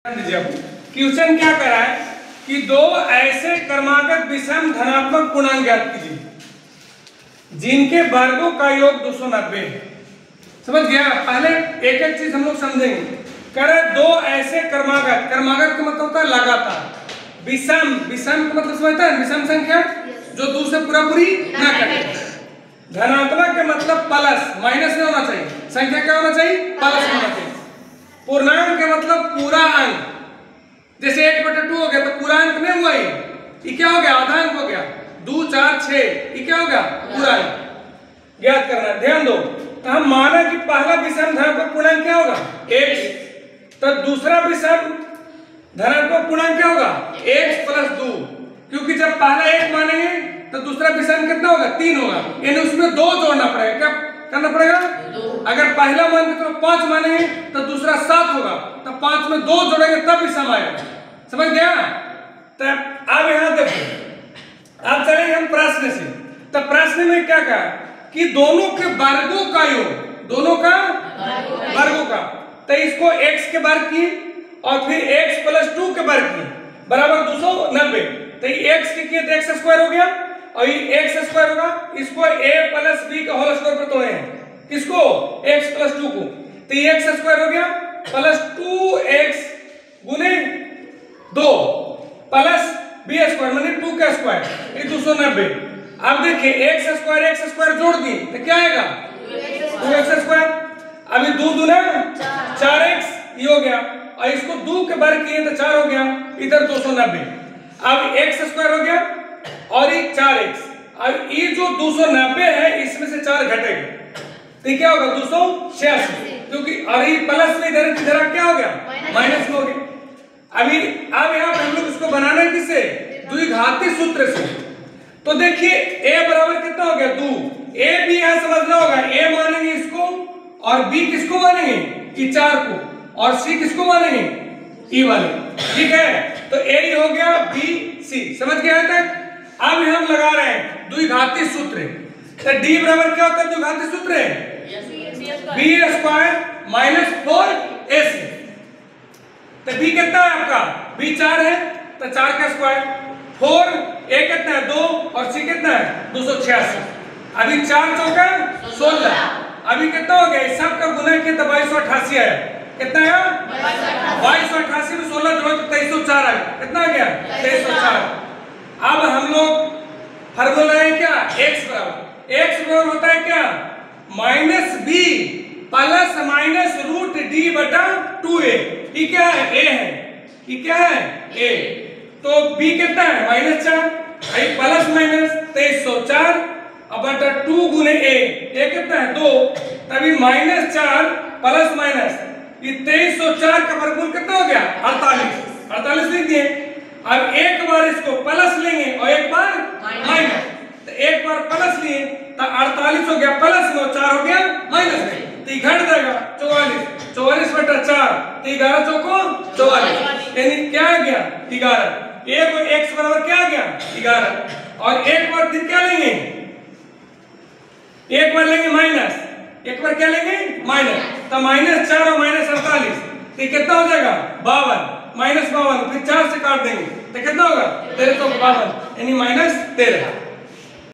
Question क्या करा है कि दो ऐसे क्रमागत विषम धनात्मक पूर्णांक ज्ञात कीजिए जिनके वर्गों का योग 290 है। समझ गया? पहले एक एक चीज हम लोग समझेंगे। करे दो ऐसे क्रमागत, क्रमागत का मतलब होता है लगातार, विषम, विषम का मतलब समझता है विषम संख्या जो दो से पूरा पूरी ना कटे। धनात्मक का मतलब प्लस, माइनस नहीं होना चाहिए, संख्या क्या होना चाहिए? प्लस होना चाहिए। पूर्णांक का मतलब पूरा अंक, जैसे 1/2 हो गया तो पूरा अंक नहीं हुआ, ये क्या हो गया? आधा अंक हो गया। 2 4 6 ये क्या होगा? पूरा अंक ज्ञात करना। ध्यान दो, तो हम माना कि पहला विषम धनात्मक पूर्णांक क्या होगा? x, तो दूसरा विषम धनात्मक पूर्णांक क्या होगा? x + 2, क्योंकि जब पहला 1 मानेंगे तो दूसरा विषम कितना होगा? 3 होगा, यानी उसमें 2 जोड़ना पड़ेगा। क्या करना पड़ेगा? अगर पहला मान के तो 5 मानेंगे तो दूसरा 7 होगा, तो 5 में 2 जोड़ेंगे तब विषम आएगा। समझ गया? तब अब यहां देखो, अब चलेंगे हम प्रश्न से। तो प्रश्न में क्या कहा कि दोनों के वर्गों का योग, दोनों का वर्गों का, तो इसको x के वर्ग की और फिर x + 2 के वर्ग की बराबर 290। तो ये x के किए तो x² हो गया और ये x² होगा। इसको a + b का होल स्क्वायर पर तोड़े हैं, किसको? x + 2 को, तो ये x² हो गया प्लस 2x गुने 2 प्लस b² माने 2 का स्क्वायर, ये 290। अब देखिए x² जोड़ दिए तो क्या आएगा? 2x²। अभी 2 दूना 4x ये हो गया और इसको 2 के वर्ग किए तो 4 हो गया, इधर 290। अब x² हो गया और ये 4x, अब ये जो 290 है इसमें से 4 घटेगा तो क्या होगा? 286, क्योंकि अरे प्लस में इधर किधर क्या हो गया? माइनस में हो गया। अभी अब यहाँ पे हम लोग इसको बनाना है किससे? द्विघाती सूत्र से। तो देखिए a बराबर कितना हो गया? 2। a भी यहाँ समझना होगा, a मानेंगे इसको और b किसको मानेंगे? कि 4 को, और c किसको मानेंगे? e वाले। ठीक है, तो a हो गया, b c। समझ गया तक? अब हम लगा रहे हैं द्विघाती सूत्र। तो d बराबर क्या होता है द्विघाती सूत्र? b² - 4ac। तो b कितना है आपका? b 4 है तो 4 का स्क्वायर, 4 a कितना है? 2 और c कितना है? 286। अभी 4 चौका 16, अभी कितना हो गया? इस सब का गुना किया तो 2288 आया। कितना आया? 2288 में 16 जोड़ो तो 2304 आया। कितना आ गया? 2304। अब हम लोग फार्मूला है क्या? x बराबर होता है क्या? -b + -√d/2a। ये क्या है? a है। ये क्या है? a। तो b कितना है? -4, प्लस माइनस 2304 अब 2 गुने a कितना है? 2, तभी -4 प्लस माइनस ये 2304 का वर्गमूल कितना हो गया? 48 लिख दिए। अब एक बार इसको प्लस लेंगे और एक बार माइनस, तो एक बार प्लस लिए तो 48 हो गया प्लस में, 4 हो गया माइनस में, तो ये घट जाएगा 44/4, तो 11 चौको 44, यानी क्या आ गया? 11। एक और x बराबर क्या आ गया? 11। और एक बार फिर क्या लेंगे? एक बार लेंगे माइनस, एक बार क्या लेंगे? माइनस, तो -4 और -48, तो कितना हो जाएगा? 52, -52, फिर 4 से काट देंगे तो कितना होगा? 1352, यानी -13।